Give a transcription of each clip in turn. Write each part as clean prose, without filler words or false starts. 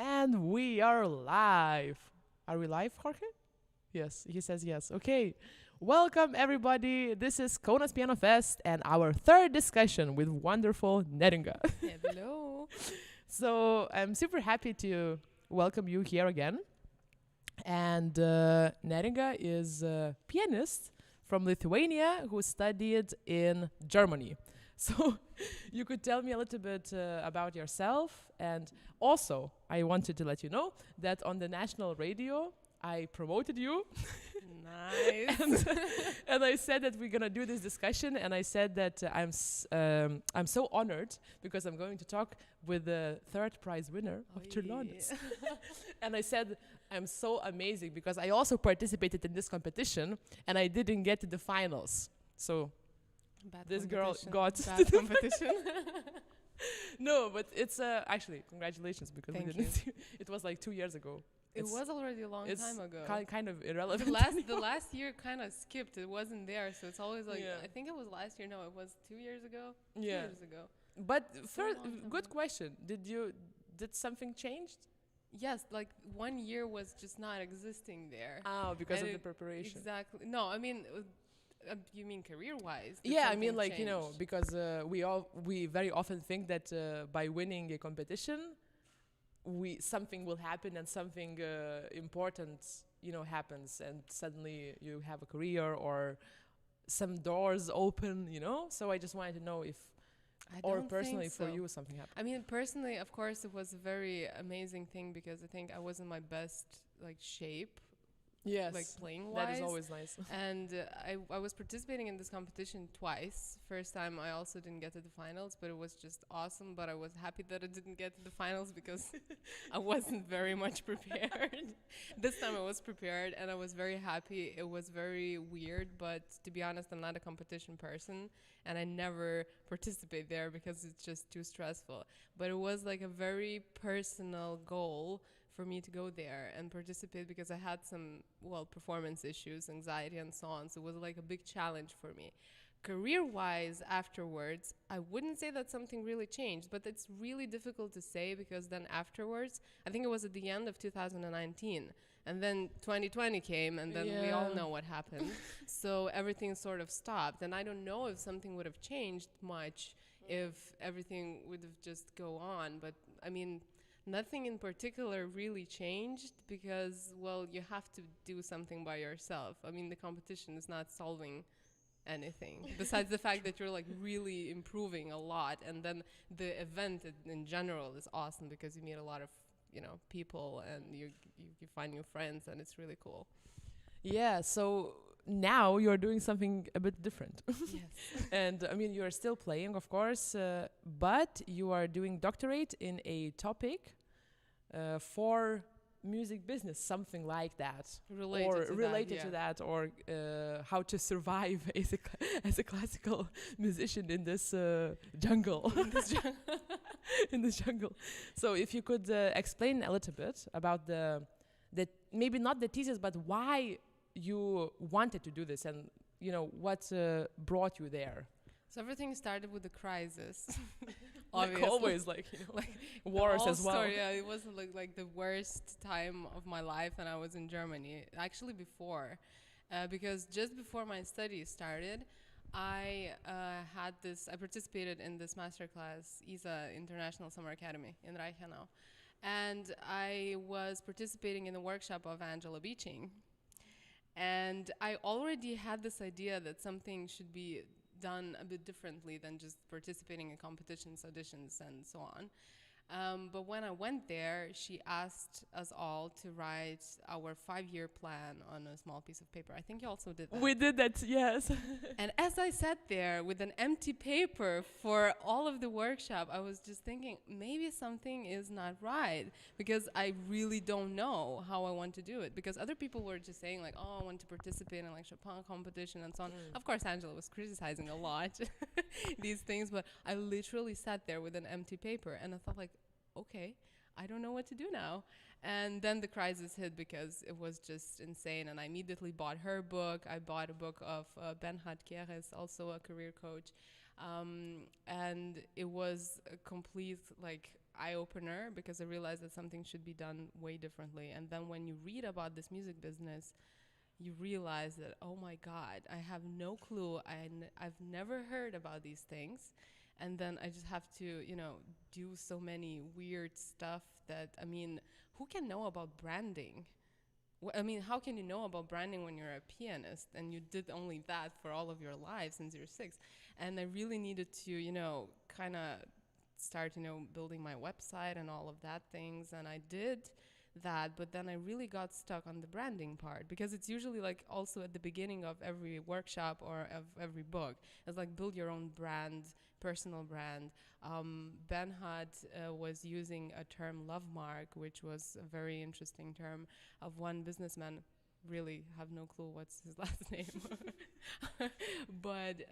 And we are live. Are we live, Jorge? Yes, he says yes. Okay. Welcome, everybody. This is Kaunas Piano Fest and our third discussion with wonderful Neringa. Hello. So I'm super happy to welcome you here again. And Neringa is a pianist from Lithuania who studied in Germany. So you could tell me a little bit about yourself. And also, I wanted to let you know that on the national radio, I promoted you. Nice. and I said that we're going to do this discussion. And I said that I'm so honored because I'm going to talk with the third prize winner of Čiurlionis. And I said, I'm so amazing because I also participated in this competition and I didn't get to the finals. So Bad this girl got bad competition. No, but it's actually congratulations because Thank we didn't. It was like 2 years ago. It was already a long time ago. Kind of irrelevant. The last year kind of skipped. It wasn't there, so it's always like I think it was last year. No, it was 2 years ago. 2 years ago. But So first, long time good ago. question. Did something change? Yes, like 1 year was just not existing there. Oh, because And of the preparation. Exactly. No, I mean, you mean career-wise? Did Yeah, I mean, something like change? because we very often think that by winning a competition, something will happen and something important happens, and suddenly you have a career or some doors open. So I just wanted to know if, I or don't personally think for so. you, something happened. I mean, personally, of course, it was a very amazing thing because I think I was in my best shape, Yes, like playing wise. that is always nice. And I was participating in this competition twice. First time I also didn't get to the finals, but it was just awesome. But I was happy that I didn't get to the finals because I wasn't very much prepared. This time I was prepared and I was very happy. It was very weird, but to be honest, I'm not a competition person and I never participate there because it's just too stressful. But it was like a very personal goal for me to go there and participate because I had some, performance issues, anxiety and so on. So it was like a big challenge for me. Career-wise, afterwards, I wouldn't say that something really changed, but it's really difficult to say because then afterwards, I think it was at the end of 2019, and then 2020 came, and then we all know what happened. So everything sort of stopped, and I don't know if something would have changed much if everything would have just go on, but I mean, nothing in particular really changed because, you have to do something by yourself. I mean, the competition is not solving anything besides the fact that you're like really improving a lot, and then the event in general is awesome because you meet a lot of people and you find new friends, and it's really cool. Yeah, so now you're doing something a bit different. Yes. And I mean, you're still playing, of course, but you are doing doctorate in a topic for music business, something like that. Related to that, or how to survive as a classical musician in this jungle. In this jungle. So if you could explain a little bit about the maybe not the thesis, but why you wanted to do this, and what brought you there. So everything started with the crisis. Like always, like wars the whole as well. Story, it was like the worst time of my life, and I was in Germany. Actually, before, because just before my studies started, I participated in this masterclass, ISA International Summer Academy in Reichenau, and I was participating in the workshop of Angela Beeching. And I already had this idea that something should be done a bit differently than just participating in competitions, auditions, and so on. But when I went there, she asked us all to write our 5-year plan on a small piece of paper. I think you also did that. We did that, yes. And as I sat there with an empty paper for all of the workshop, I was just thinking, maybe something is not right, because I really don't know how I want to do it. Because other people were just saying like, oh, I want to participate in like Chopin competition and so on. Of course, Angela was criticizing a lot these things, but I literally sat there with an empty paper and I thought like, okay, I don't know what to do now. And then the crisis hit because it was just insane. And I immediately bought her book. I bought a book of Bernhard Keres, also a career coach. And it was a complete, like, eye-opener because I realized that something should be done way differently. And then when you read about this music business, you realize that, oh my God, I have no clue. I've never heard about these things. And then I just have to, do so many weird stuff that, I mean, who can know about branding? How can you know about branding when you're a pianist and you did only that for all of your life since you're 6? And I really needed to, kind of start, building my website and all of that things. And I did that, but then I really got stuck on the branding part because it's usually like also at the beginning of every workshop or of every book. It's like build your own brand, personal brand. Benhard was using a term love mark, which was a very interesting term of one businessman. Really have no clue what's his last name. But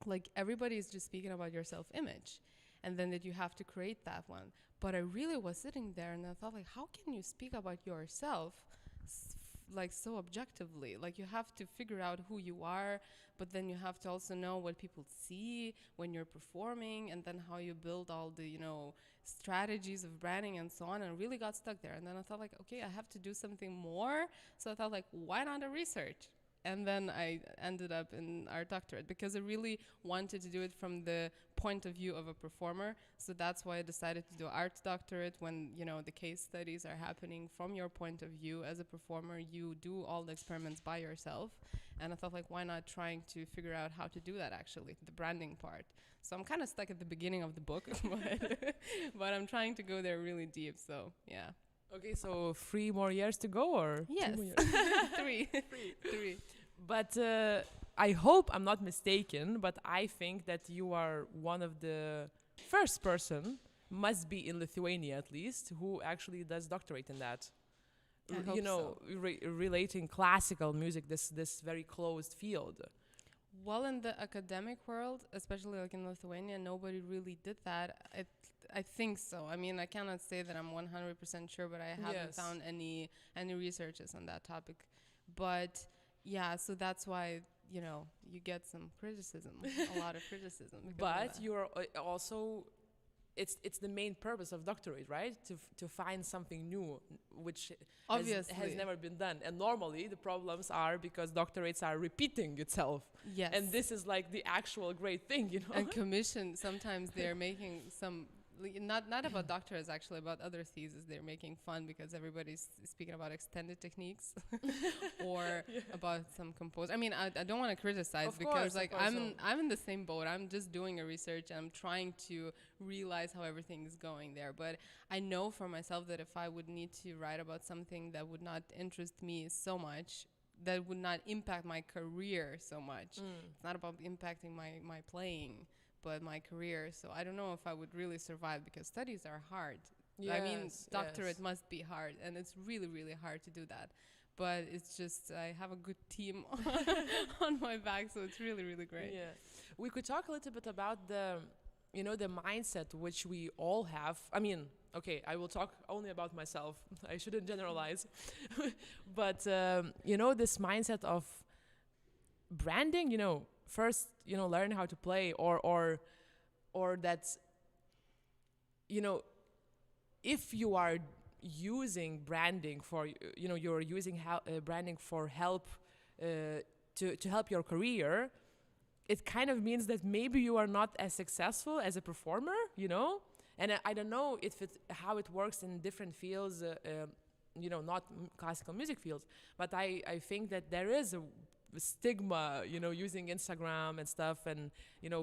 like everybody is just speaking about your self-image and then that you have to create that one. But I really was sitting there and I thought, like, how can you speak about yourself like so objectively? Like you have to figure out who you are, but then you have to also know what people see when you're performing and then how you build all the, strategies of branding and so on. And I really got stuck there. And then I thought like, okay, I have to do something more. So I thought like, why not a research? And then I ended up in our doctorate because I really wanted to do it from the point of view of a performer. So that's why I decided to do art doctorate when, the case studies are happening from your point of view as a performer. You do all the experiments by yourself. And I thought like, why not trying to figure out how to do that actually, the branding part. So I'm kind of stuck at the beginning of the book, but I'm trying to go there really deep. So yeah. Okay, so 3 more years to go, or yes, 2 more years? Three. But I hope I'm not mistaken, but I think that you are one of the first person, must be in Lithuania at least, who actually does doctorate in that. I hope so. Relating classical music, this very closed field. Well, in the academic world, especially like in Lithuania, nobody really did that. I think so. I mean, I cannot say that I'm 100% sure, but I haven't found any researches on that topic. But yeah, so that's why, you get some criticism, a lot of criticism. But you're also, it's the main purpose of doctorate, right? To find something new, which has never been done. And normally the problems are because doctorates are repeating itself. Yes. And this is like the actual great thing, And commission, sometimes they're making some, not about doctorates, actually, about other theses. They're making fun because everybody's speaking about extended techniques or about some compose. I mean, I don't want to criticize because I'm in the same boat. I'm just doing a research and I'm trying to realize how everything is going there. But I know for myself that if I would need to write about something that would not interest me so much, that would not impact my career so much. It's not about impacting my playing, but my career. So I don't know if I would really survive because studies are hard. I mean, doctorate must be hard, and it's really, really hard to do that. But it's just, I have a good team on my back, so it's really, really great. Yeah. We could talk a little bit about the mindset which we all have. I mean, okay, I will talk only about myself. I shouldn't generalize. But, this mindset of branding, first, learn how to play or that, if you are using branding for, you're using branding for help, to help your career, it kind of means that maybe you are not as successful as a performer, and I don't know how it works in different fields, not classical music fields, but I think that there is a stigma, using Instagram and stuff and,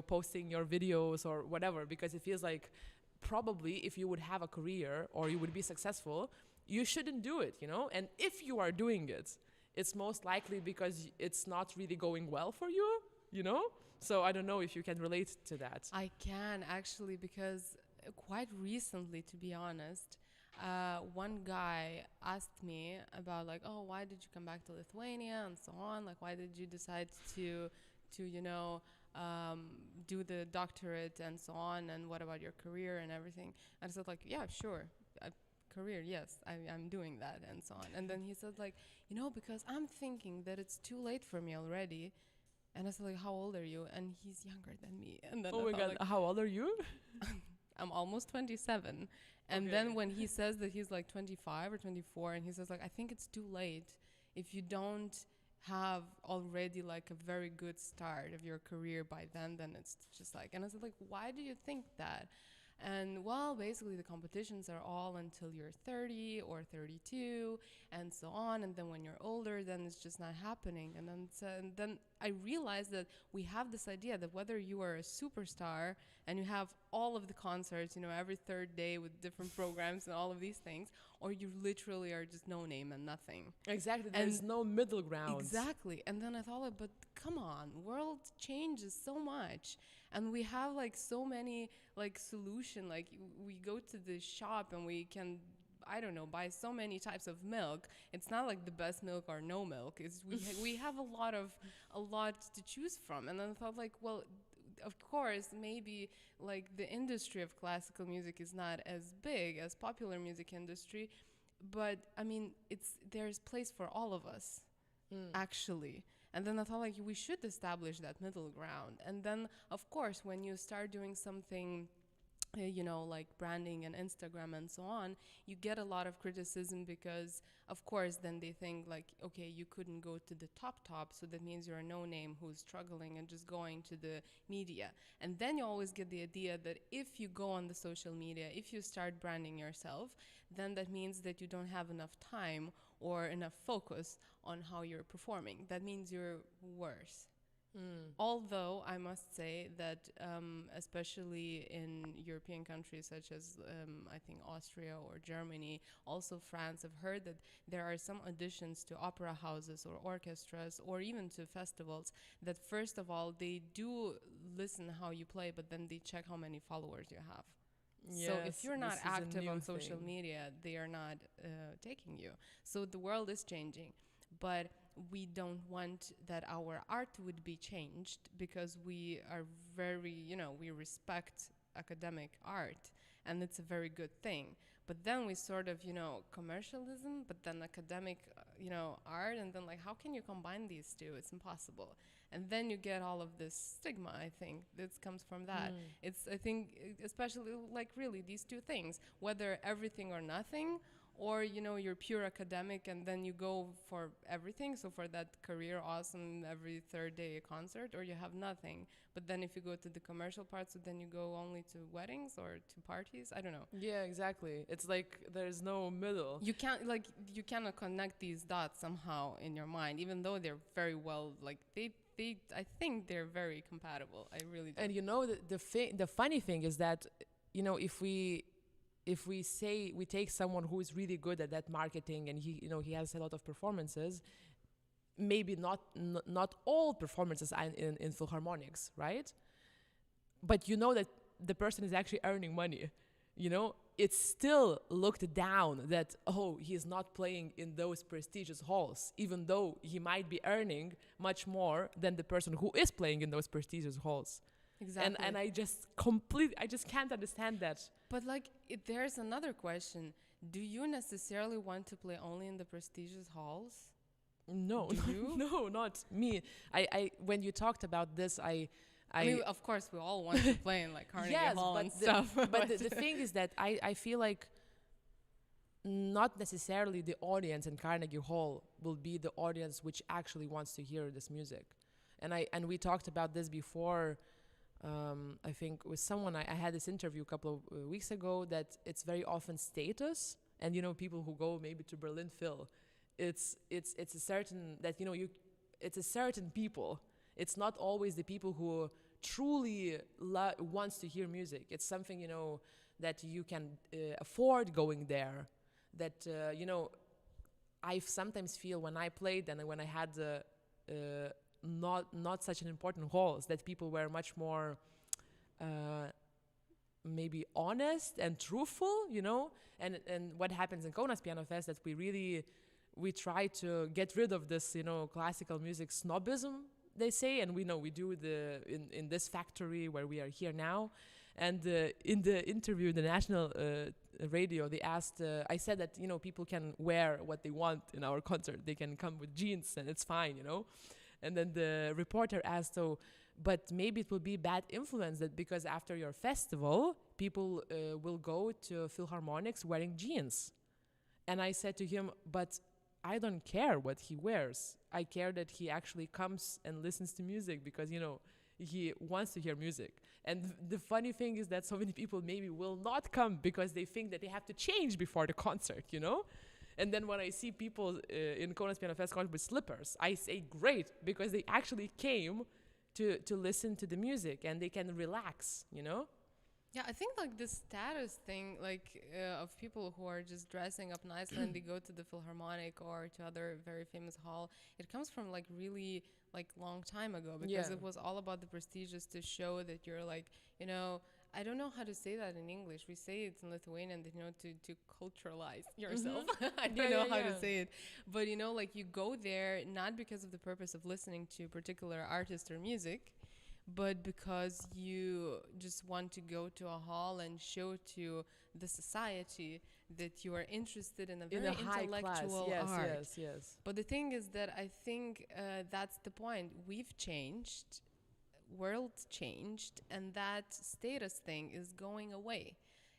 posting your videos or whatever, because it feels like probably if you would have a career or you would be successful, you shouldn't do it, and if you are doing it, it's most likely because it's not really going well for you, So I don't know if you can relate to that. I can actually, because quite recently, to be honest, one guy asked me about like, oh, why did you come back to Lithuania and so on? Like, why did you decide to do the doctorate and so on? And what about your career and everything? And I said like, yeah, sure. Career, yes, I'm doing that and so on. And then he said like, because I'm thinking that it's too late for me already. And I said like, how old are you? And he's younger than me. And then oh my God, like, how old are you? I'm almost 27. And then when he says that he's like 25 or 24, and he says like, I think it's too late if you don't have already like a very good start of your career by then it's just like, and I was like, why do you think that? And well, basically the competitions are all until you're 30 or 32 and so on. And then when you're older, then it's just not happening. And then I realized that we have this idea that whether you are a superstar and you have all of the concerts, you know, every third day with different programs and all of these things, or you literally are just no name and nothing. Exactly. There's no middle ground. Exactly. And then I thought, but come on, world changes so much. And we have like so many like solution, like we go to the shop and we can, I don't know, buy so many types of milk. It's not like the best milk or no milk. It's we have a lot to choose from. And then I thought like, well, of course, maybe like the industry of classical music is not as big as popular music industry, but I mean, there's place for all of us, actually. And then I thought like we should establish that middle ground. And then, of course, when you start doing something, you know, like branding and Instagram and so on, you get a lot of criticism because, of course, then they think like, okay, you couldn't go to the top, so that means you're a no-name who's struggling and just going to the media. And then you always get the idea that if you go on the social media, if you start branding yourself, then that means that you don't have enough time or enough focus on how you're performing. That means you're worse. Although I must say that especially in European countries such as I think Austria or Germany, also France, I've heard that there are some auditions to opera houses or orchestras or even to festivals that first of all they do listen how you play, but then they check how many followers you have. Yes, so if you're not active on social media, they are not taking you. So the world is changing, but we don't want that our art would be changed because we are very, you know, we respect academic art and it's a very good thing. But then we sort of, you know, commercialism, but then academic, you know, art, and then like, how can you combine these two? It's impossible. And then you get all of this stigma, I think, that comes from that. It's, I think, especially like really these two things, whether everything or nothing, or, you know, you're pure academic and then you go for everything. So for that career, awesome, every third day a concert, or you have nothing. But then if you go to the commercial part, so then you go only to weddings or to parties. I don't know. Yeah, exactly. It's like there's no middle. You cannot connect these dots somehow in your mind, even though they're very well, like I think they're very compatible. I really do. And you know, the funny thing is that, you know, if we say we take someone who is really good at that marketing and he, you know, he has a lot of performances, maybe not all performances are in Philharmonics, right? But you know that the person is actually earning money, you know? It's still looked down that, oh, he's not playing in those prestigious halls, even though he might be earning much more than the person who is playing in those prestigious halls. Exactly. And I just can't understand that. But like, there's another question. Do you necessarily want to play only in the prestigious halls? No. Do you? No, not me. I when you talked about this, I mean, of course, we all want to play in like Carnegie Hall and stuff. But the thing is that I feel like not necessarily the audience in Carnegie Hall will be the audience which actually wants to hear this music. And we talked about this before. I think with someone I had this interview a couple of weeks ago that it's very often status, and you know, people who go maybe to Berlin Phil, it's a certain that, you know, it's a certain people. It's not always the people who truly wants to hear music. It's something, you know, that you can afford going there. That you know, I sometimes feel when I played and when I had not such an important halls, that people were much more maybe honest and truthful, you know. And what happens in Kaunas Piano Fest, that we try to get rid of this, you know, classical music snobism, they say, and we know we do in this factory where we are here now. And in the interview in the national radio, they asked, I said that, you know, people can wear what they want in our concert. They can come with jeans and it's fine, you know. And then the reporter asked, so, but maybe it will be bad influence that because after your festival, people will go to Philharmonics wearing jeans. And I said to him, but I don't care what he wears. I care that he actually comes and listens to music because, you know, he wants to hear music. And the funny thing is that so many people maybe will not come because they think that they have to change before the concert, you know? And then when I see people in Kaunas Piano Fest with slippers, I say great, because they actually came to listen to the music and they can relax, you know? Yeah, I think like this status thing, like of people who are just dressing up nicely and they go to the Philharmonic or to other very famous hall, it comes from like really like long time ago, because it was all about the prestigious to show that you're like, you know, I don't know how to say that in English. We say it in Lithuanian, that, you know, to culturalize yourself. I don't know how to say it. But, you know, like you go there not because of the purpose of listening to a particular artist or music, but because you just want to go to a hall and show to the society that you are interested in a very intellectual art. Yes. But the thing is that I think that's the point. We've changed, world changed, and that status thing is going away.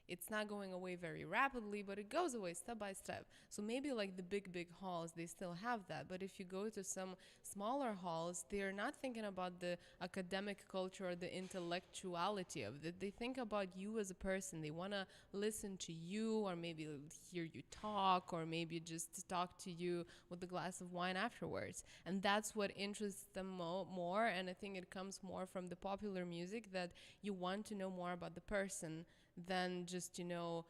It's not going away very rapidly, but it goes away step by step. So maybe like the big halls, they still have that. But if you go to some smaller halls, they're not thinking about the academic culture or the intellectuality of it. They think about you as a person. They want to listen to you, or maybe hear you talk, or maybe just talk to you with a glass of wine afterwards. And that's what interests them more. And I think it comes more from the popular music, that you want to know more about the person than just, you know,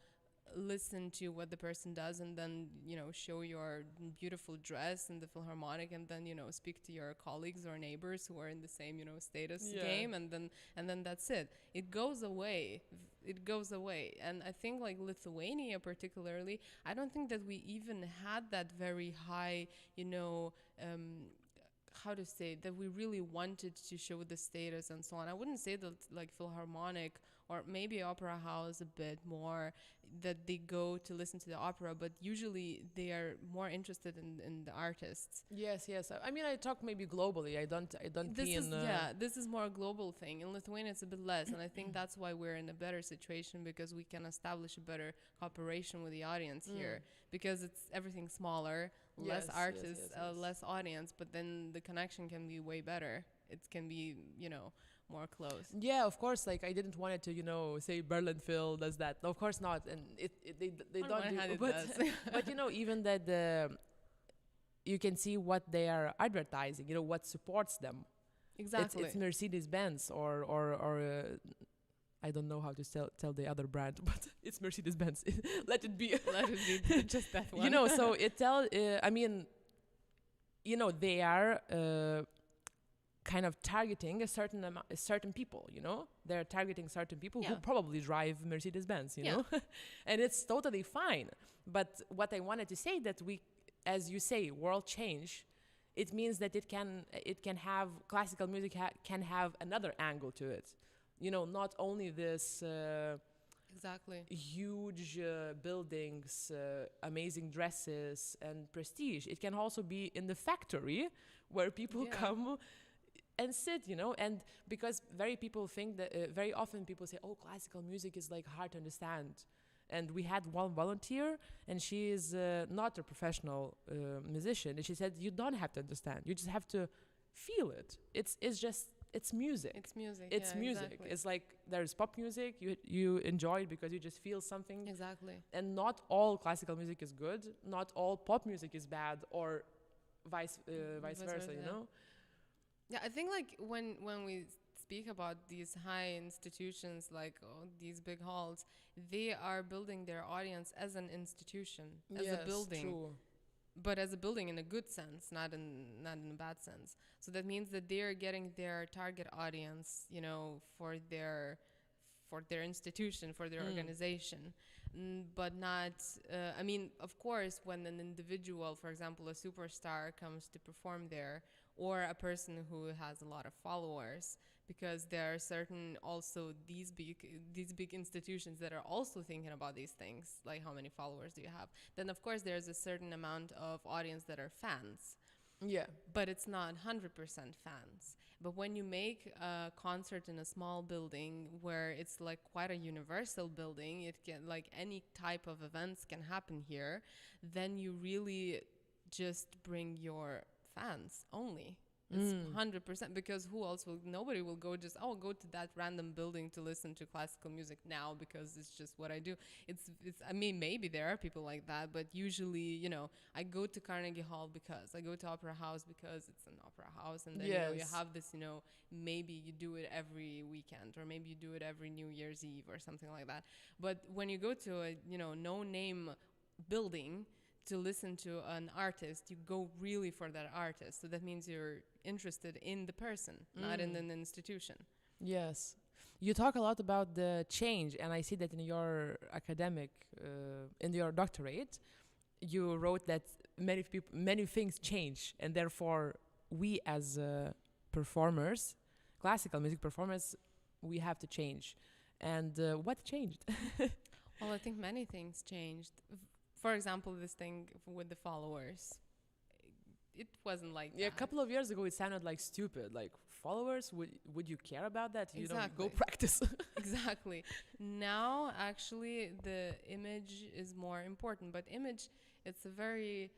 listen to what the person does and then, you know, show your beautiful dress in the Philharmonic and then, you know, speak to your colleagues or neighbors who are in the same, you know, status game, and then that's it. It goes away. And I think like Lithuania particularly, I don't think that we even had that very high, you know, how to say, that we really wanted to show the status and so on. I wouldn't say that like Philharmonic or maybe opera house a bit more, that they go to listen to the opera, but usually they are more interested in the artists. Yes. I mean, I talk maybe globally. I don't This is more a global thing. In Lithuania it's a bit less, and I think that's why we're in a better situation, because we can establish a better cooperation with the audience here, because it's everything smaller, less artists, less audience, but then the connection can be way better. It can be, you know, more close. Yeah, of course. Like I didn't want it to, you know, say Berlin Phil does that. No, of course not. And they don't do. But you know, even that you can see what they are advertising. You know, what supports them. Exactly. It's Mercedes-Benz or I don't know how to tell the other brand, but it's Mercedes-Benz. Let it be. Let it be just that one. You know, so it I mean, you know, they are kind of targeting a certain people, you know? They're targeting certain people who probably drive Mercedes-Benz, you know? And it's totally fine. But what I wanted to say, that we, as you say, world change, it means that it can have, classical music can have another angle to it. You know, not only this huge buildings, amazing dresses and prestige. It can also be in the factory where people come and sit, you know, and because very often people say, oh, classical music is like hard to understand. And we had one volunteer, and she is not a professional musician, and she said, you don't have to understand, you just have to feel it. It's music. It's music. It's music. Exactly. It's like there's pop music, you enjoy it because you just feel something. Exactly. And not all classical music is good, not all pop music is bad, or vice versa, you know? Yeah, I think like when we speak about these high institutions, like these big halls, they are building their audience as an institution, as a building. True. But as a building in a good sense, not in a bad sense. So that means that they are getting their target audience, you know, for their institution, for their organization. But not, I mean, of course, when an individual, for example, a superstar comes to perform there, or a person who has a lot of followers, because there are certain also these big institutions that are also thinking about these things, like how many followers do you have, then of course there's a certain amount of audience that are fans. Yeah. But it's not 100% fans. But when you make a concert in a small building where it's like quite a universal building, it can like any type of events can happen here, then you really just bring your fans only. It's 100% because nobody will go go to that random building to listen to classical music now because it's just what I do. I mean, maybe there are people like that, but usually, I go to Carnegie Hall because I go to Opera House because it's an opera house. And then, you have this, maybe you do it every weekend or maybe you do it every New Year's Eve or something like that. But when you go to a, no-name building to listen to an artist, you go really for that artist. So that means you're interested in the person, not in an institution. Yes. You talk a lot about the change, and I see that in your academic, in your doctorate, you wrote that many things change, and therefore we as performers, classical music performers, we have to change. And what changed? Well, I think many things changed. For example, this thing with the followers, it wasn't like that. A couple of years ago, it sounded like stupid. Like, followers, would you care about that? You Exactly. don't go practice. Exactly. Now, actually, the image is more important. But image, it's a very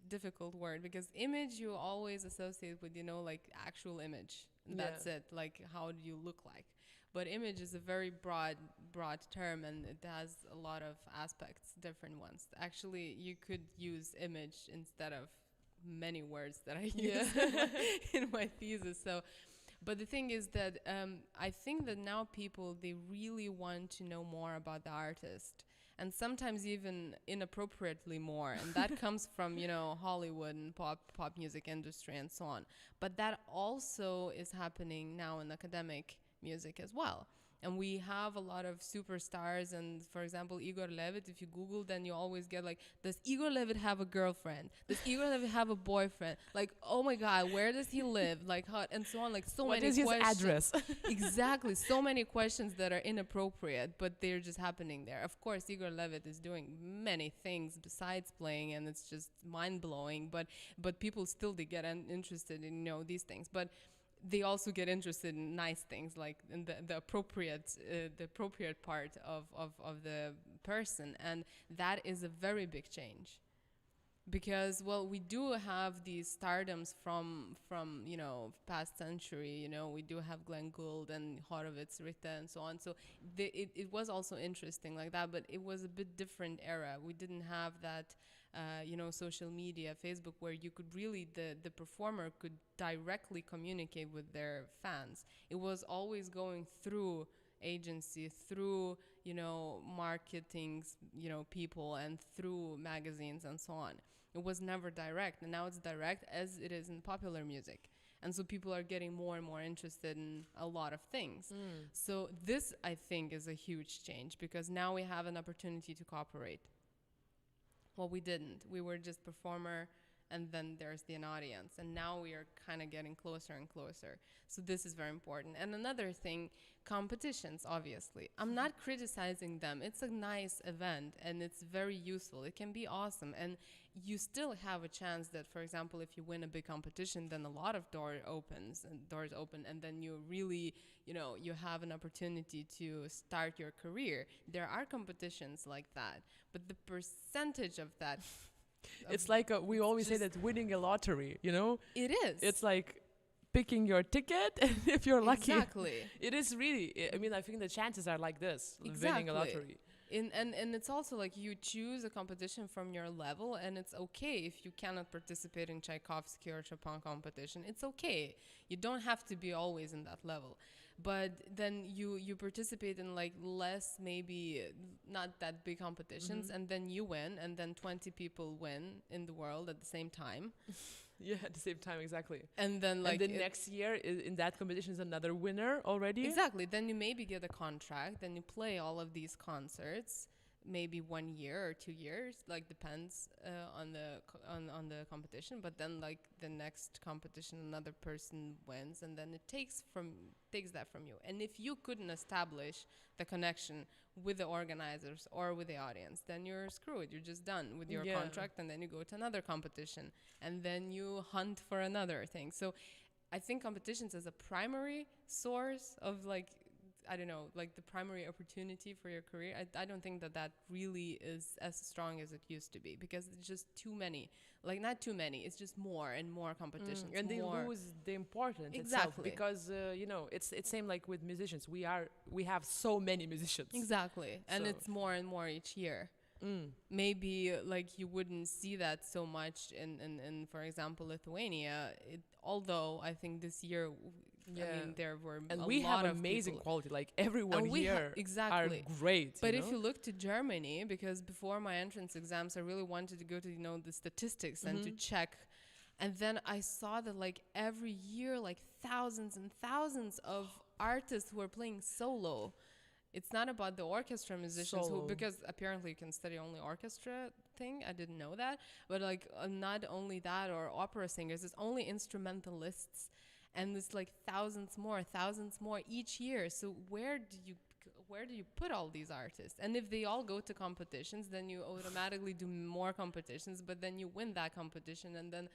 difficult word because image you always associate with, like actual image. That's it. Like, how do you look like? But image is a very broad term, and it has a lot of aspects, different ones. Actually, you could use image instead of many words that I use in my thesis. So, but the thing is that I think that now people, they really want to know more about the artist, and sometimes even inappropriately more. And that comes from, Hollywood and pop music industry and so on. But that also is happening now in academic music as well. And we have a lot of superstars, and for example, Igor Levit, if you Google, then you always get like, does Igor Levit have a girlfriend? Does Igor Levit have a boyfriend? Like, oh my God, where does he live? Like, how, and so on, like so many questions. What is his address? Exactly, so many questions that are inappropriate, but they're just happening there. Of course, Igor Levit is doing many things besides playing, and it's just mind-blowing, but people still, they get interested in, these things. But they also get interested in nice things, like in the appropriate part of the person, and that is a very big change. Because, well, we do have these stardoms from past century. We do have Glenn Gould and Horowitz, Rita, and so on. So it was also interesting like that, but it was a bit different era. We didn't have that. Social media, Facebook, where you could really, the performer could directly communicate with their fans. It was always going through agency, through, marketing, people, and through magazines and so on. It was never direct, and now it's direct as it is in popular music. And so people are getting more and more interested in a lot of things. So this, I think, is a huge change, because now we have an opportunity to cooperate. Well, we didn't. We were just performer, and then there's an audience. And now we are kind of getting closer and closer. So this is very important. And another thing, competitions, obviously. I'm not criticizing them. It's a nice event, and it's very useful. It can be awesome. And you still have a chance that, for example, if you win a big competition, then a lot of doors open, and then you really, you have an opportunity to start your career. There are competitions like that, but the percentage of that, it's like we always say that winning a lottery, It is. It's like picking your ticket, and if you're lucky. Exactly. It is really, I think the chances are like this, winning a lottery. And it's also like you choose a competition from your level, and it's okay if you cannot participate in Tchaikovsky or Chopin competition. It's okay. You don't have to be always in that level. But then you participate in like less, maybe not that big competitions, and then you win, and then 20 people win in the world at the same time. Yeah, at the same time, exactly. And then like and the next year in that competition is another winner already. Exactly. Then you maybe get a contract, then you play all of these concerts. maybe 1 year or 2 years, like depends on the competition. But then like the next competition, another person wins, and then it takes that from you. And if you couldn't establish the connection with the organizers or with the audience, then you're screwed. You're just done with your contract, and then you go to another competition, and then you hunt for another thing. So I think competitions as a primary source of like, I don't know, like the primary opportunity for your career, I don't think that really is as strong as it used to be, because it's just too many. Like, not too many, it's just more and more competitions. And they lose the importance itself, because, it's same like with musicians. We have so many musicians. Exactly. And it's more and more each year. Maybe like you wouldn't see that so much in for example, Lithuania, although I think this year, I mean, there were and a we lot have of amazing people. quality. Like everyone here are great. But if you look to Germany, because before my entrance exams, I really wanted to go to the statistics and to check, and then I saw that like every year, like thousands and thousands of artists who are playing solo. It's not about the orchestra musicians because apparently you can study only orchestra thing. I didn't know that. But like not only that, or opera singers, it's only instrumentalists. And it's like thousands more each year. So where do you put all these artists? And if they all go to competitions, then you automatically do more competitions, but then you win that competition, and then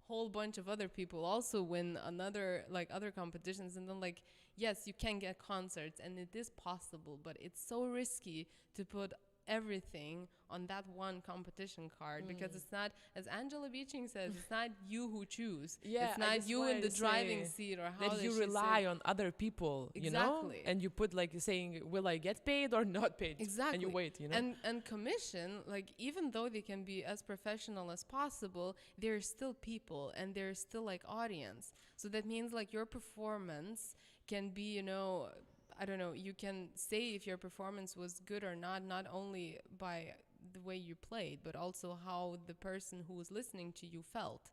whole bunch of other people also win other competitions, and then like, yes, you can get concerts, and it is possible, but it's so risky to put everything on that one competition card, because it's not, as Angela Beeching says, it's not you who choose. It's not you in the driving seat, or how that you rely on other people, you know, and you put like saying, will I get paid or not paid? Exactly. And you wait, you know. And commission, like, even though they can be as professional as possible, they're still people, and they're still like audience. So that means like your performance can be, you know, I don't know, you can say if your performance was good or not only by the way you played, but also how the person who was listening to you felt.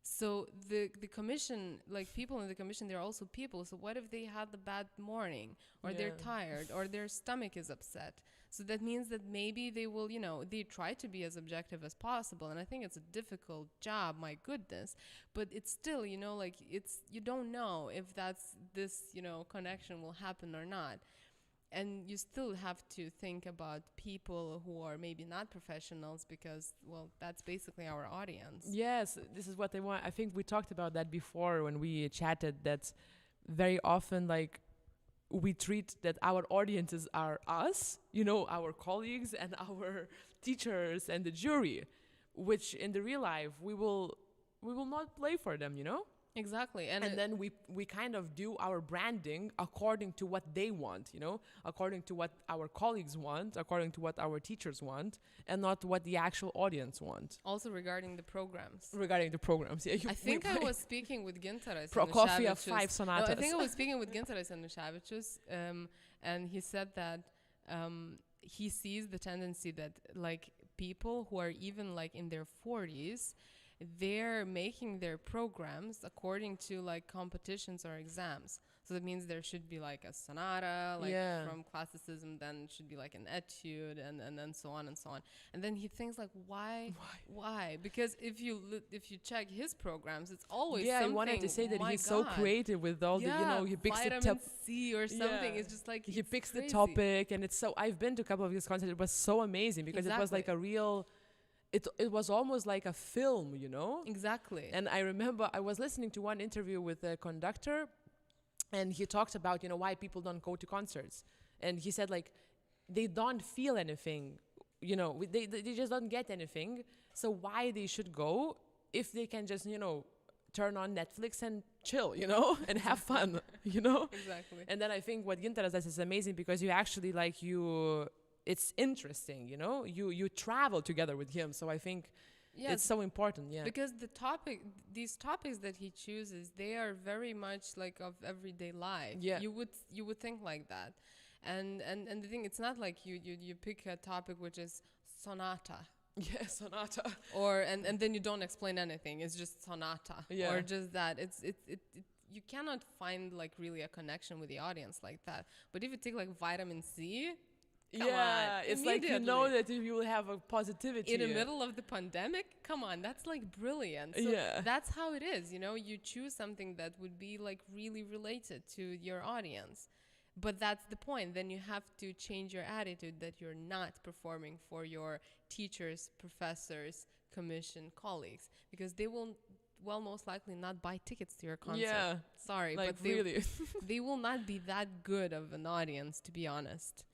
So the commission, like people in the commission, they're also people. So what if they had a bad morning, or they're tired, or their stomach is upset? So that means that maybe they will, you know, they try to be as objective as possible. And I think it's a difficult job, my goodness. But it's still, you know, like you don't know if this, you know, connection will happen or not. And you still have to think about people who are maybe not professionals, because, well, that's basically our audience. Yes, this is what they want. I think we talked about that before when we chatted, that very often, like, we treat that our audiences are us, you know, our colleagues and our teachers and the jury, which in the real life, we will not play for them, you know? Exactly. And then we kind of do our branding according to what they want, you know, according to what our colleagues want, according to what our teachers want, and not what the actual audience want. Also regarding the programs. Yeah, I think I was speaking with Gintaras Prokofiev 5 sonatas. No, I think I was speaking with Gintaras Januševičius, and he said that he sees the tendency that like people who are even like in their 40s, they're making their programs according to like competitions or exams. So that means there should be like a sonata, like from classicism, then it should be like an etude, and then so on and so on. And then he thinks like, why? Because if you check his programs, it's always something. I wanted to say that he's so creative with all the, you know, he picks vitamin C or something. It's just like, he picks the topic, and it's so, I've been to a couple of his concerts. It was so amazing, because it was like a real, it was almost like a film, you know? Exactly. And I remember I was listening to one interview with a conductor, and he talked about, you know, why people don't go to concerts. And he said, like, they don't feel anything, you know, they just don't get anything. So why they should go if they can just, you know, turn on Netflix and chill, you know, and have fun, you know? Exactly. And then I think what Gintaras does is amazing, because you actually, like, it's interesting, you know, you travel together with him. So I think it's so important. Because these topics that he chooses, they are very much like of everyday life. You would think like that. And the thing, it's not like you pick a topic which is sonata. Yeah, sonata. And then you don't explain anything. It's just sonata. Or just that. You cannot find like really a connection with the audience like that. But if you take like vitamin C, Come on. It's like you know that you will have a positivity. In the middle of the pandemic? Come on, that's like brilliant. So that's how it is, you know, you choose something that would be like really related to your audience. But that's the point. Then you have to change your attitude that you're not performing for your teachers, professors, commission, colleagues, because they will most likely not buy tickets to your concert. Yeah. Sorry, like but really. they will not be that good of an audience, to be honest.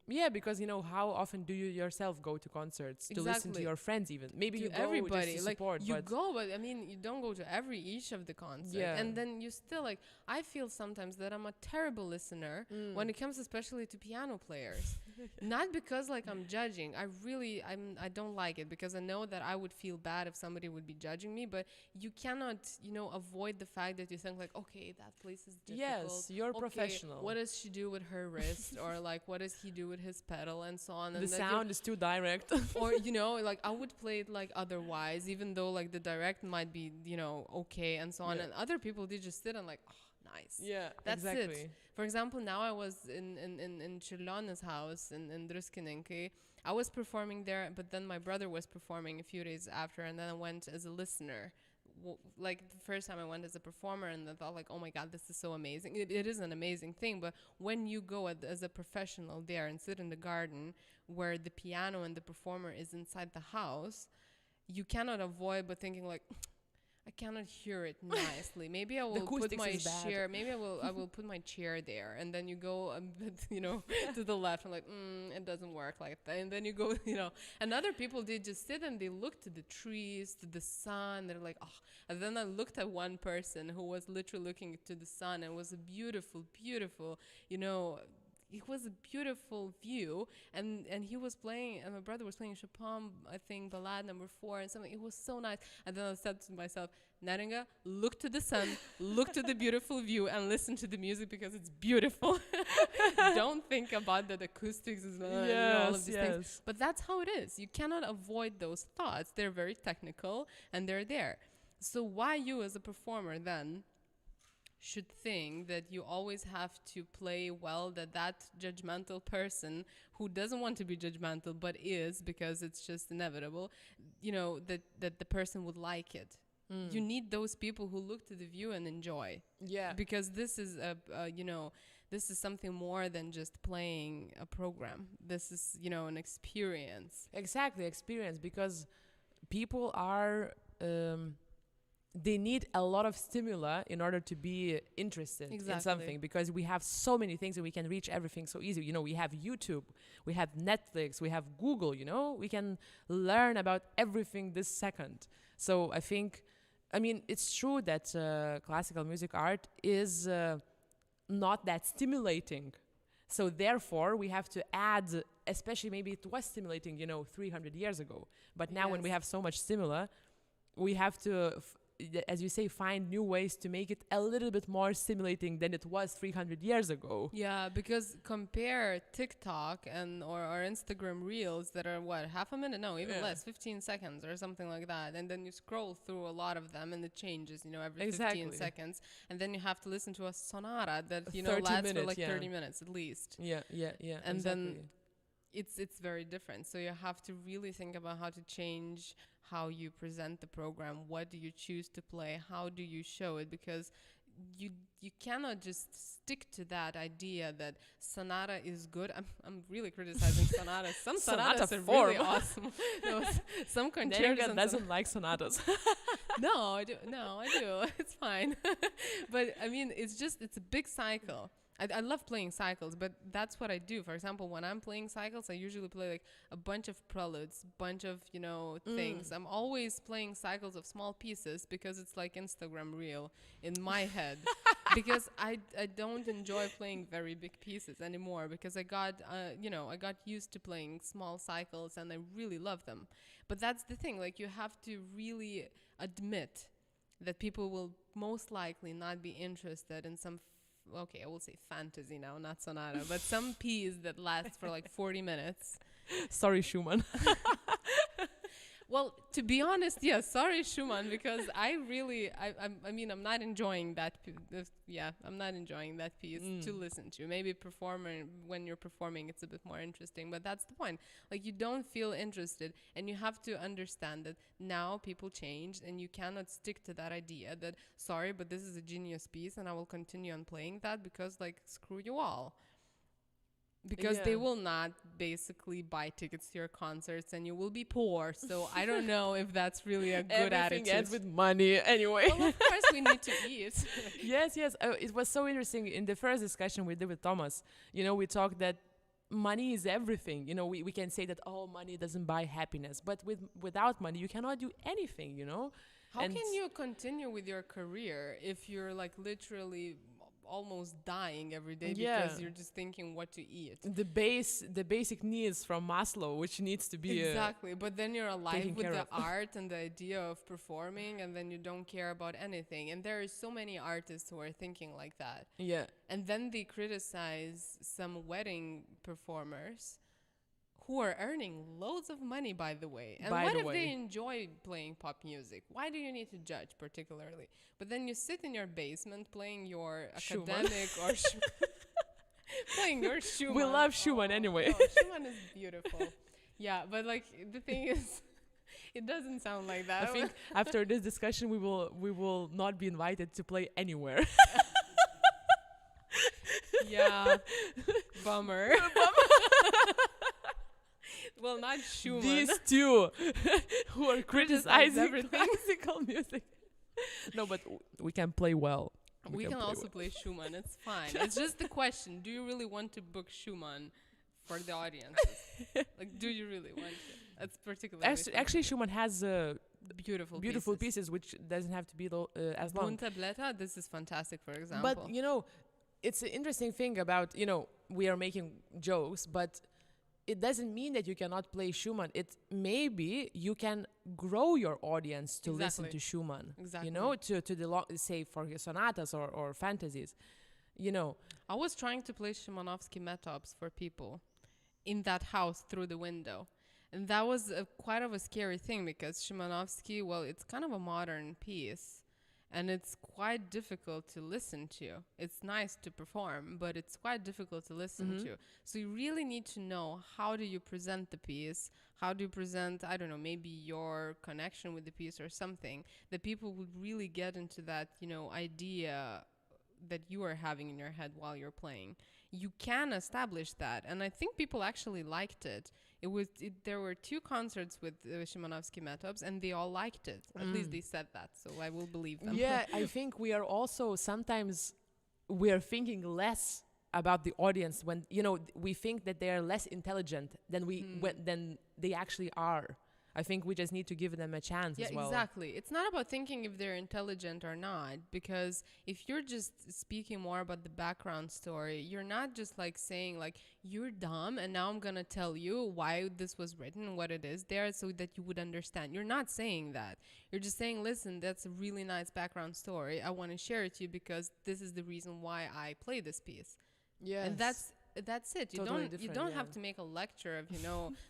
Yeah, because you know, how often do you yourself go to concerts to listen to your friends? Even maybe you go everybody just to like support, you go, but I mean, you don't go to each of the concerts. And then you still like. I feel sometimes that I'm a terrible listener when it comes, especially to piano players. Not because like I'm judging. I don't like it because I know that I would feel bad if somebody would be judging me. But you cannot, you know, avoid the fact that you think like, okay, that place is difficult. Yes, you're professional. What does she do with her wrist, or like what does he do with his pedal and so on? And the sound is too direct. Or you know, like I would play it like otherwise, even though like the direct might be, you know, okay and so on. And other people, they just sit and like, oh, nice. Yeah, that's exactly. it. For example, now I was in Čiurlionė's house in Druskininkai. I was performing there, but then my brother was performing a few days after, and then I went as a listener. Like the first time I went as a performer, and I thought like, oh my God, this is so amazing. It is an amazing thing, but when you go as a professional there and sit in the garden where the piano and the performer is inside the house, you cannot avoid but thinking like, I cannot hear it nicely. Maybe I will put my chair. Maybe I will put my chair there, and then you go a bit, you know, to the left. I'm like, it doesn't work like that. And then you go, you know. And other people, they just sit and they look to the trees, to the sun. They're like, oh. And then I looked at one person who was literally looking to the sun, and it was a beautiful, beautiful, you know. It was a beautiful view, and he was playing, and my brother was playing Chopin, I think, Ballade number 4 and something. It was so nice. And then I said to myself, Neringa, look to the sun, look to the beautiful view, and listen to the music because it's beautiful. Don't think about the acoustics and all of these things. But that's how it is. You cannot avoid those thoughts. They're very technical, and they're there. So why you as a performer then should think that you always have to play well, that judgmental person who doesn't want to be judgmental but is, because it's just inevitable, you know, that the person would like it. You need those people who look to the view and enjoy. Yeah. Because this is this is something more than just playing a program. This is, you know, an experience. Exactly, experience, because people are they need a lot of stimuli in order to be interested in something, because we have so many things and we can reach everything so easy. You know, we have YouTube, we have Netflix, we have Google, you know, we can learn about everything this second. So I think, I mean, it's true that classical music art is not that stimulating. So therefore we have to add, especially maybe it was stimulating, you know, 300 years ago. But now when we have so much stimuli, we have to, as you say, find new ways to make it a little bit more stimulating than it was 300 years ago. Yeah, because compare TikTok or Instagram reels that are what, half a minute? No, even less, 15 seconds or something like that. And then you scroll through a lot of them and it changes, you know, every 15 seconds. And then you have to listen to a sonata that, you know, lasts for like 30 minutes at least. Yeah. And then it's very different. So you have to really think about how to change how you present the program. What do you choose to play? How do you show it? Because you cannot just stick to that idea that sonata is good. I'm really criticizing sonatas. Some sonatas are really awesome. No, some concertos doesn't like sonatas. No, I do. It's fine. But I mean, it's a big cycle. I love playing cycles, but that's what I do. For example, when I'm playing cycles, I usually play like a bunch of preludes, bunch of, you know, things. I'm always playing cycles of small pieces because it's like Instagram reel in my head. Because I don't enjoy playing very big pieces anymore, because I got used to playing small cycles and I really love them. But that's the thing, like you have to really admit that people will most likely not be interested in some I will say fantasy now, not sonata, but some piece that lasts for like 40 minutes. Sorry, Schumann. Well, to be honest, yes. Sorry, Schumann, because I mean, I'm not enjoying that. I'm not enjoying that piece to listen to. Maybe when you're performing, it's a bit more interesting, but that's the point. Like, you don't feel interested, and you have to understand that now people changed, and you cannot stick to that idea that, sorry, but this is a genius piece, and I will continue on playing that because, like, screw you all. Because they will not basically buy tickets to your concerts and you will be poor. So I don't know if that's really a good attitude. Everything ends with money anyway. Well, of course we need to eat. Yes. It was so interesting in the first discussion we did with Thomas. We talked that money is everything. We can say that, money doesn't buy happiness. But without money, you cannot do anything, How can you continue with your career if you're like literally almost dying every day because you're just thinking what to eat? The basic needs from Maslow, which needs to be exactly. But then you're alive with the art and the idea of performing, and then you don't care about anything. And there are so many artists who are thinking like that. Yeah. And then they criticize some wedding performers who are earning loads of money, by the way. And what if they enjoy playing pop music? Why do you need to judge particularly? But then you sit in your basement playing your academic or playing your Schumann. We love Schumann anyway. Schumann is beautiful. Yeah, but like the thing is, it doesn't sound like that. I think after this discussion, we will not be invited to play anywhere. Yeah, bummer. Well, not Schumann. These two who are criticizing classical music. No, but we can play well. We can also play Schumann. It's fine. It's just the question: do you really want to book Schumann for the audience? Like, do you really want to? That's particularly. Actually, Schumann has beautiful pieces, which doesn't have to be as long. Bunte Blätter, this is fantastic, for example. But it's an interesting thing about we are making jokes, but it doesn't mean that you cannot play Schumann. It maybe you can grow your audience to listen to Schumann. Exactly. To the say for sonatas or fantasies. I was trying to play Szymanowski metopes for people in that house through the window. And that was quite of a scary thing because Szymanowski, well, it's kind of a modern piece. And it's quite difficult to listen to. It's nice to perform, but it's quite difficult to listen to. So you really need to know, how do you present the piece? How do you present, I don't know, maybe your connection with the piece or something, that people would really get into that, idea that you are having in your head while you're playing. You can establish that. And I think people actually liked it. There were 2 concerts with Szymanowski metopes, and they all liked it. At least they said that, so I will believe them. Yeah, I think we are also sometimes thinking less about the audience when we think that they are less intelligent than than they actually are. I think we just need to give them a chance as well. Yeah, exactly. It's not about thinking if they're intelligent or not, because if you're just speaking more about the background story, you're not just like saying like, you're dumb and now I'm going to tell you why this was written, what it is there, so that you would understand. You're not saying that. You're just saying, listen, that's a really nice background story. I want to share it to you because this is the reason why I play this piece. Yeah. And that's it. You don't have to make a lecture of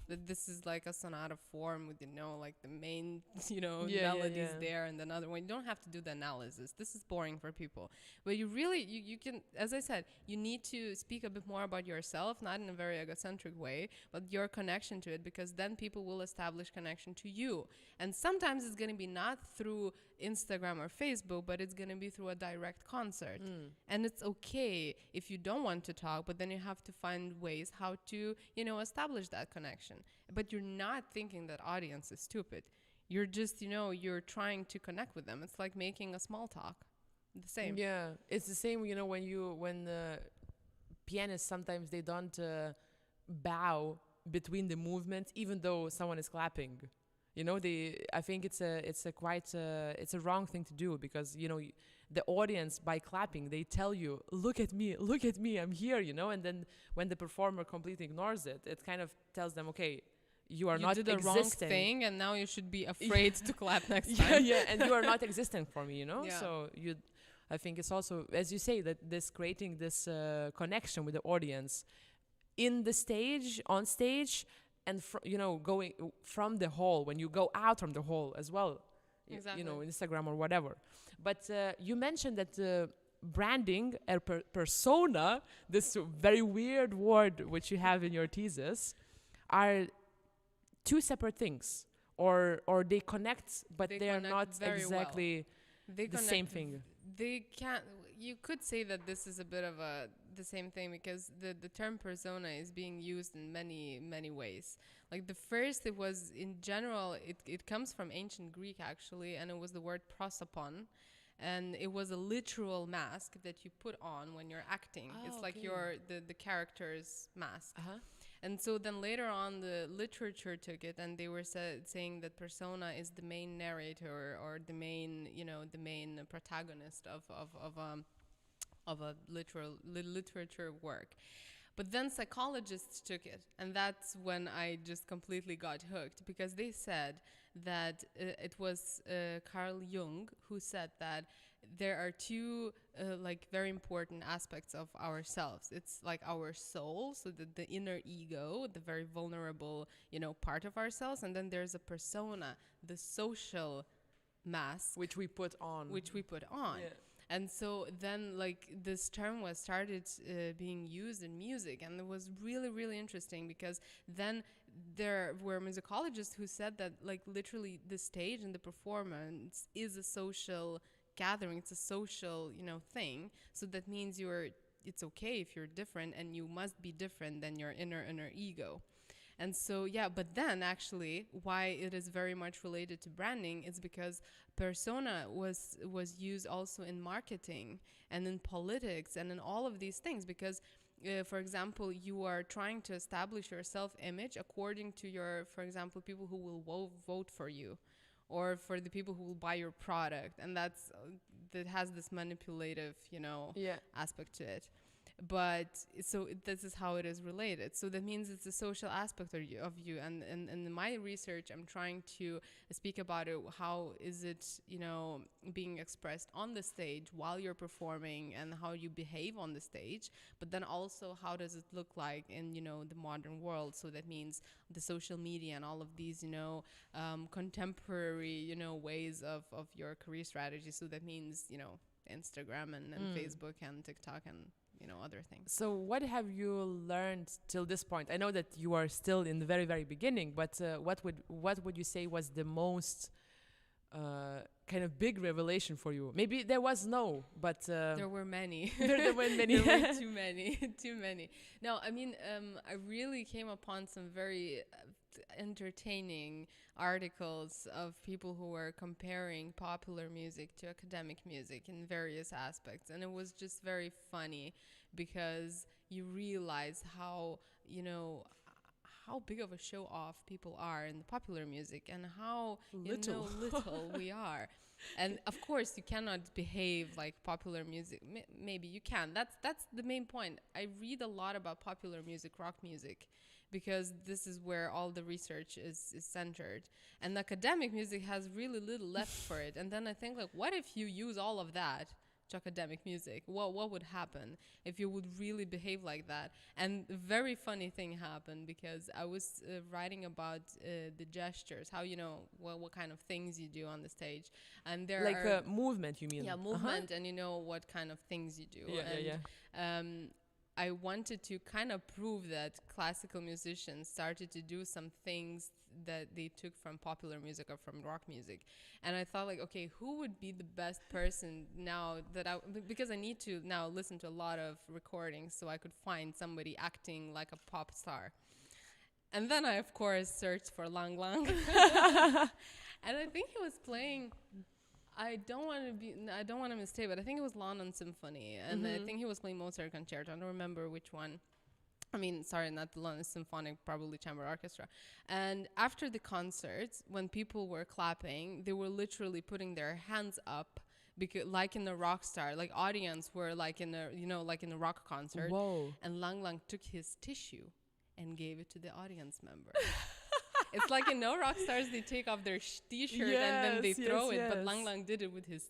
that this is like a sonata form with like the main melodies there and another one. You don't have to do the analysis. This is boring for people. But you really you can, as I said, you need to speak a bit more about yourself, not in a very egocentric way, but your connection to it, because then people will establish connection to you. And sometimes it's going to be not through Instagram or Facebook, but it's going to be through a direct concert. And it's okay if you don't want to talk, but then you have to find ways how to establish that connection. But you're not thinking that audience is stupid. You're just you're trying to connect with them. It's like making a small talk. The same. Yeah, it's the same. When pianists, sometimes they don't bow between the movements, even though someone is clapping. I think it's a wrong thing to do, because the audience, by clapping, they tell you, look at me, I'm here, and then when the performer completely ignores it, it kind of tells them, okay, you are not existing. You did the wrong thing, and now you should be afraid to clap next time. Yeah, and you are not existing for me, Yeah. So I think it's also, as you say, that creating this connection with the audience on stage, and going from the hall, when you go out from the hall as well, exactly. Instagram or whatever. But you mentioned that branding and persona, this very weird word which you have in your thesis, are two separate things, or they connect, but they are not exactly the same thing. They can't. You could say that this is a bit of the same thing, because the term persona is being used in many ways. Like the first, it was in general, it comes from ancient Greek actually, and it was the word prosopon, and it was a literal mask that you put on when you're acting. It's like the character's mask. And so then later on, the literature took it, and they were saying that persona is the main narrator, or the main protagonist of a literature work. But then psychologists took it, and that's when I just completely got hooked, because they said that it was Carl Jung who said that there are two very important aspects of ourselves. It's like our soul, so the inner ego, the very vulnerable, part of ourselves, and then there's a persona, the social mask, which we put on. Yeah. And so then this term was started being used in music, and it was really, really interesting, because then there were musicologists who said that literally the stage and the performance is a social gathering. It's a social, thing. So that means it's okay if you're different, and you must be different than your inner ego. And so, but then actually why it is very much related to branding is because persona was used also in marketing and in politics and in all of these things, because for example, you are trying to establish your self-image according to your, for example, people who will vote for you, or for the people who will buy your product, and that has this manipulative, aspect to it. But so this is how it is related. So that means it's a social aspect of you. And in my research, I'm trying to speak about it. How is it, being expressed on the stage while you're performing, and how you behave on the stage. But then also, how does it look like in, the modern world? So that means the social media and all of these, contemporary, ways of your career strategy. So that means, Instagram and Facebook and TikTok and other things. So what have you learned till this point? I know that you are still in the very, very beginning, but what would you say was the most kind of big revelation for you? Maybe there was but there were many. there were many. There were too many. No, I mean, I really came upon some very entertaining articles of people who were comparing popular music to academic music in various aspects, and it was just very funny, because you realize how big of a show off people are in the popular music, and how little we are. And of course you cannot behave like popular music. Maybe you can. That's the main point. I read a lot about popular music, rock music, because this is where all the research is centered. And academic music has really little left for it. And then I think, what if you use all of that to academic music? What would happen if you would really behave like that? And a very funny thing happened, because I was writing about the gestures, how, what kind of things you do on the stage. And there are movement, you mean? Yeah, movement, and what kind of things you do. I wanted to kind of prove that classical musicians started to do some things that they took from popular music or from rock music. And I thought, okay, who would be the best person now because I need to now listen to a lot of recordings so I could find somebody acting like a pop star. And then I, of course, searched for Lang Lang. And I think he was playing... I don't want to mistake, but I think it was London Symphony, and I think he was playing Mozart Concerto. I don't remember which one. I mean, sorry, not the London Symphonic, probably chamber orchestra. And after the concerts, when people were clapping, they were literally putting their hands up, because like in a rock star, audience were like in a rock concert. Whoa. And Lang Lang took his tissue and gave it to the audience member. It's like in rock stars, they take off their t-shirt and then they throw it. But Lang Lang did it with his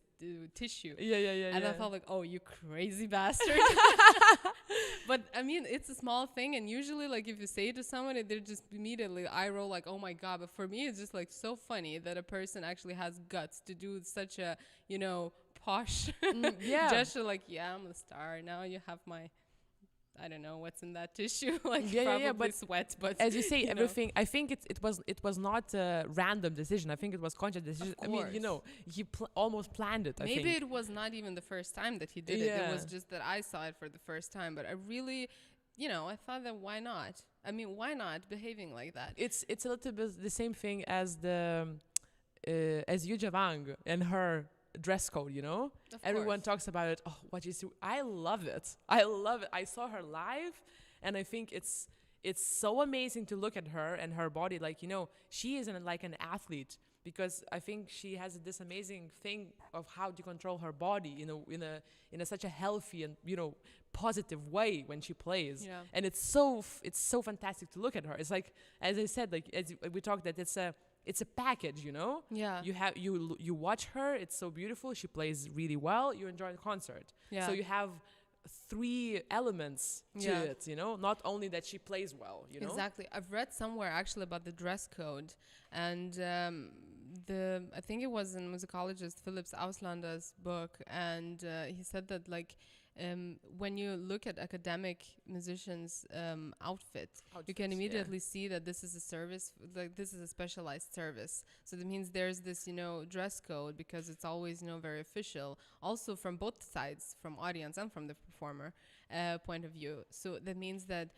tissue. Yeah. And I felt like, oh, you crazy bastard. But I mean, it's a small thing, and usually, like, if you say it to someone, they're just immediately eye roll, like, oh my god. But for me, it's just like so funny that a person actually has guts to do such a, you know, posh gesture. Like, yeah, I'm a star. Now you have my, I don't know what's in that tissue, like probably but sweat. But as you say, everything. I think it was not a random decision. I think it was conscious decision. I mean, you know, he almost planned it. Maybe it was not even the first time that he did it. It was just that I saw it for the first time. But I really, you know, I thought that why not? I mean, why not behaving like that? It's a little bit the same thing as the as Yuja Wang and her dress code, you know. Everyone talks about it. Oh, what you see, I love it. I saw her live, and I think it's so amazing to look at her and her body. Like, you know, she isn't like an athlete, because I think she has this amazing thing of how to control her body, you know, in a such a healthy and, you know, positive way when she plays. And it's so fantastic to look at her. It's like, as I said, like, as we talked, that it's a package, you know. You watch her, it's so beautiful, she plays really well, you enjoy the concert. So you have 3 elements to it, you know, not only that she plays well, you know. Exactly. I've read somewhere actually about the dress code, and I think it was in musicologist Philips Auslander's book, and he said that, like, when you look at academic musicians' outfits, you can immediately see that this is a service, like this is a specialized service. So that means there's this, you know, dress code, because it's always, you know, very official, also from both sides, from audience and from the performer point of view. So that means that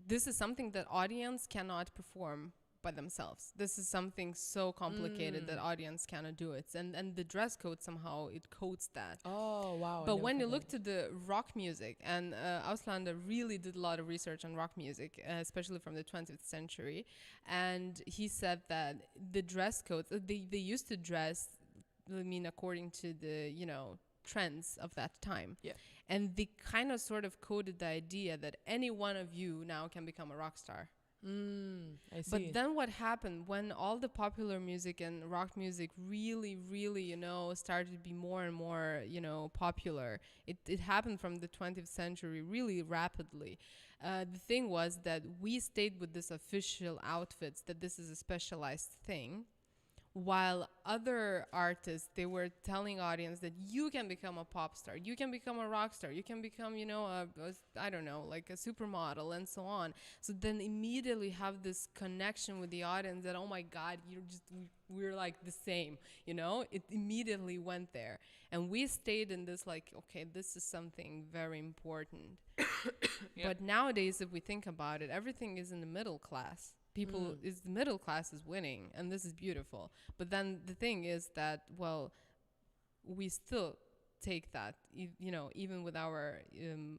this is something that audience cannot perform by themselves. This is something so complicated that audience cannot do it, and the dress code somehow it codes that. Oh wow! But when you look to the rock music, and Auslander really did a lot of research on rock music, especially from the 20th century, and he said that the dress codes they used to dress, I mean, according to the, you know, trends of that time. And they kind of sort of coded the idea that any one of you now can become a rock star. I see. But then what happened when all the popular music and rock music really, you know, started to be more and more, you know, popular? It happened from the 20th century really rapidly. The thing was that we stayed with this official outfits, that this is a specialized thing, while other artists, they were telling audience that you can become a pop star, you can become a rock star, you can become, you know, I don't know, like a supermodel and so on. So then immediately have this connection with the audience that, oh my God, we're like the same, you know. It immediately went there, and we stayed in this, like, okay, this is something very important. But nowadays, if we think about it, everything is in the middle class. The middle class is winning, and this is beautiful. But then the thing is that, well, we still take that, you know, even with our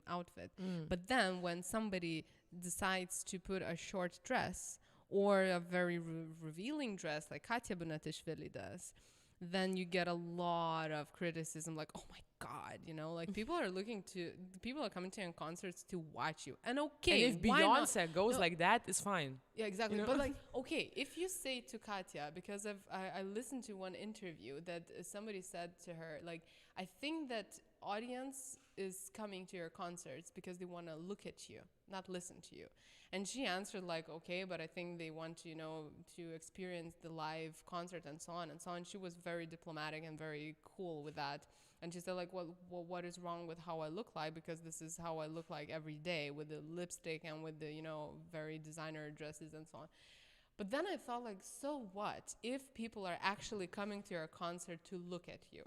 outfit. But then when somebody decides to put a short dress or a very revealing dress like Katya Bunatishvili does, then you get a lot of criticism, like, oh my God, you know, like people are coming to your concerts to watch you. And okay, and if Beyonce goes like that, it's fine. Yeah, exactly. You know? But like, okay, if you say to Katya, because I listened to one interview that somebody said to her, like, I think that audience is coming to your concerts because they want to look at you, not listen to you. And she answered like, okay, but I think they want to, you know, to experience the live concert and so on and so on. She was very diplomatic and very cool with that. And she said like, well, what is wrong with how I look like? Because this is how I look like every day, with the lipstick and with the, you know, very designer dresses and so on. But then I thought like, so what if people are actually coming to your concert to look at you?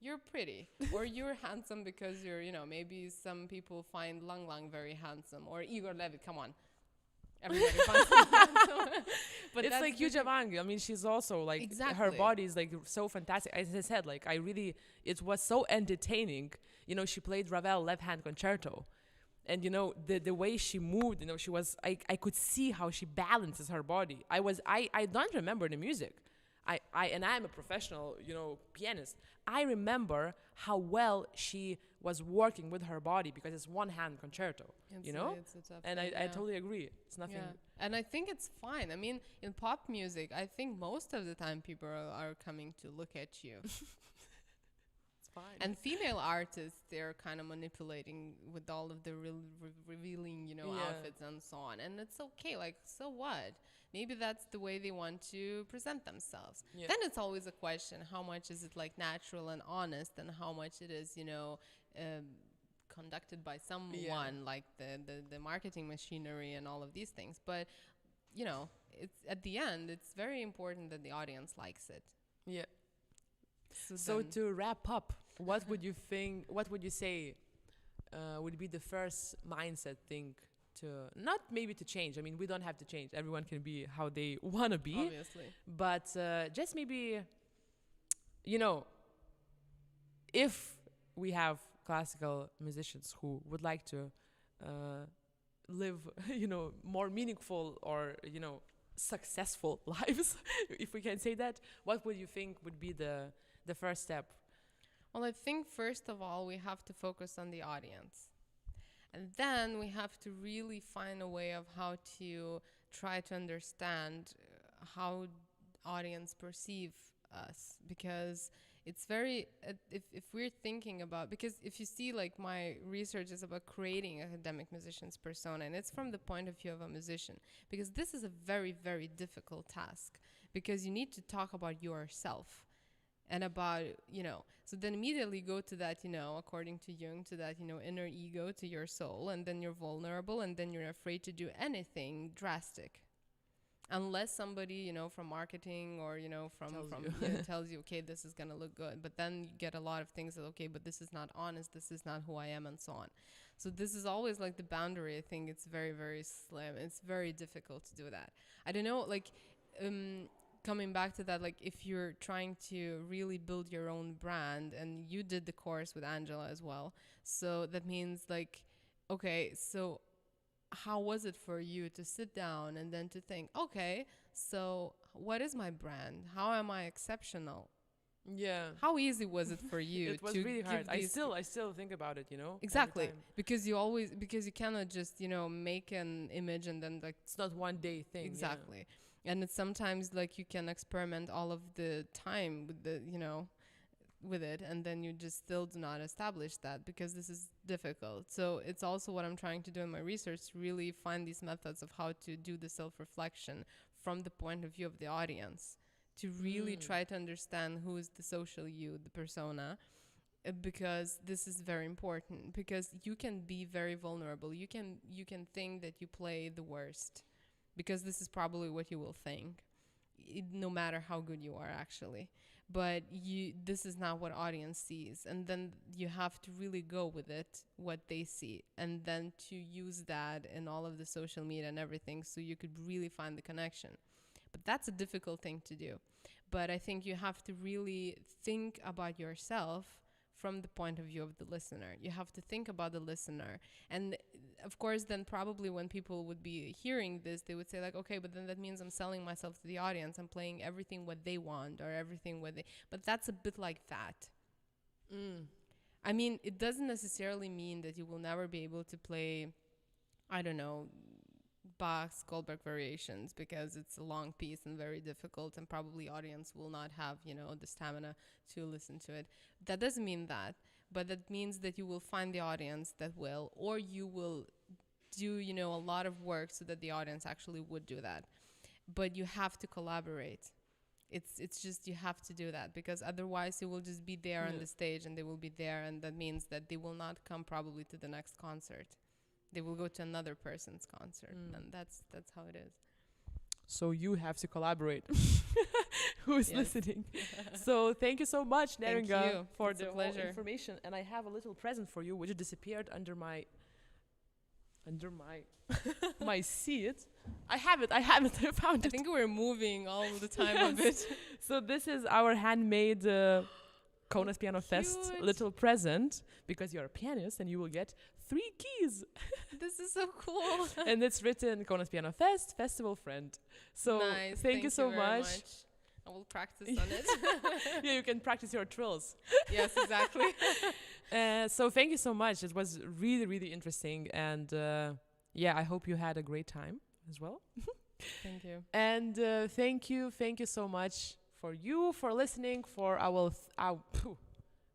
You're pretty, or you're handsome because you're, you know, maybe some people find Lang Lang very handsome, or Igor Levit, come on. Everybody finds him handsome. But it's like Yuja Wang. I mean, she's also like, her body is like so fantastic. As I said, like it was so entertaining. You know, she played Ravel Left Hand Concerto. And, you know, the way she moved, you know, she was, I could see how she balances her body. I don't remember the music. And I'm a professional, you know, pianist. I remember how well she was working with her body because it's one-hand concerto, you know? And I totally agree. It's nothing. Yeah. And I think it's fine. I mean, in pop music, I think most of the time people are coming to look at you. fine. And female artists, they're kind of manipulating with all of the revealing, outfits and so on. And it's okay. Like, so what? Maybe that's the way they want to present themselves. Yeah. Then it's always a question, how much is it like natural and honest, and how much it is, conducted by someone, like the marketing machinery and all of these things. But, it's at the end, it's very important that the audience likes it. Yeah. So to wrap up, what would you say would be the first mindset thing to, not maybe to change. I mean, we don't have to change. Everyone can be how they want to be. Obviously. But just maybe, if we have classical musicians who would like to live, more meaningful or, successful lives, if we can say that, what would you think would be the first step? Well, I think first of all, we have to focus on the audience. And then we have to really find a way of how to try to understand how audience perceive us, because it's very, if we're thinking about, because if you see, like, my research is about creating academic musician's persona, and it's from the point of view of a musician, because this is a very, very difficult task, because you need to talk about yourself and about, so then immediately go to that, according to Jung, to that, inner ego, to your soul, and then you're vulnerable, and then you're afraid to do anything drastic. Unless somebody, from marketing or, tells you, okay, this is going to look good. But then you get a lot of things that, okay, but this is not honest, this is not who I am, and so on. So this is always like the boundary. I think it's very, very slim. It's very difficult to do that. I don't know, like, coming back to that, like, if you're trying to really build your own brand, and you did the course with Angela as well. So that means, like, okay, so how was it for you to sit down and then to think, okay, so what is my brand? How am I exceptional? Yeah. How easy was it for you? It was really hard. I still think about it, Exactly. Because you cannot just, make an image and then, like, it's not one day thing. Exactly. Yeah. And it's sometimes like you can experiment all of the time with the, with it, and then you just still do not establish that, because this is difficult. So it's also what I'm trying to do in my research, to really find these methods of how to do the self-reflection from the point of view of the audience, to really try to understand who is the social you, the persona, because this is very important, because you can be very vulnerable. You can think that you play the worst, because this is probably what you will think, no matter how good you are actually. But this is not what audience sees, and then you have to really go with it, what they see, and then to use that in all of the social media and everything, so you could really find the connection. But that's a difficult thing to do. But I think you have to really think about yourself from the point of view of the listener. You have to think about the listener. And of course, then probably when people would be hearing this, they would say, like, okay, but then that means I'm selling myself to the audience. I'm playing everything what they want, or everything what they... But that's a bit like that. I mean, it doesn't necessarily mean that you will never be able to play, I don't know, Bach's Goldberg variations, because it's a long piece and very difficult, and probably audience will not have, the stamina to listen to it. That doesn't mean that, but that means that you will find the audience that will, or you will do, a lot of work so that the audience actually would do that. But you have to collaborate. It's just, you have to do that, because otherwise you will just be there on the stage, and they will be there, and that means that they will not come probably to the next concert. They will go to another person's concert, and that's how it is. So you have to collaborate. Who's listening? So thank you so much, Neringa, for the whole information. And I have a little present for you, which disappeared under my my seat. I have it. I found it. I think we're moving all the time a bit. So this is our handmade Kaunas Piano Fest little present, because you're a pianist and you will get 3 keys. This is so cool. And it's written Kaunas Piano Fest, Festival Friend. So nice. Thank you so much. I will practice on it. Yeah, you can practice your trills. Yes, exactly. So thank you so much. It was really, really interesting. And I hope you had a great time as well. Thank you. And thank you so much for listening, for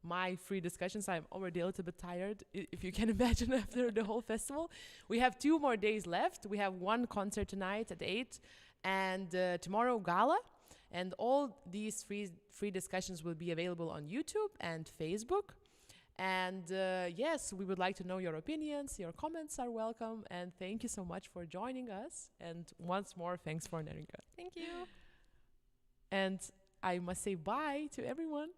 my free discussions. I'm already a little bit tired, if you can imagine, after the whole festival. We have 2 more days left. We have 1 concert tonight at 8 and tomorrow gala. And all these free discussions will be available on YouTube and Facebook. And yes, we would like to know your opinions. Your comments are welcome. And thank you so much for joining us. And once more, thanks for Neringa. Thank you. And I must say bye to everyone.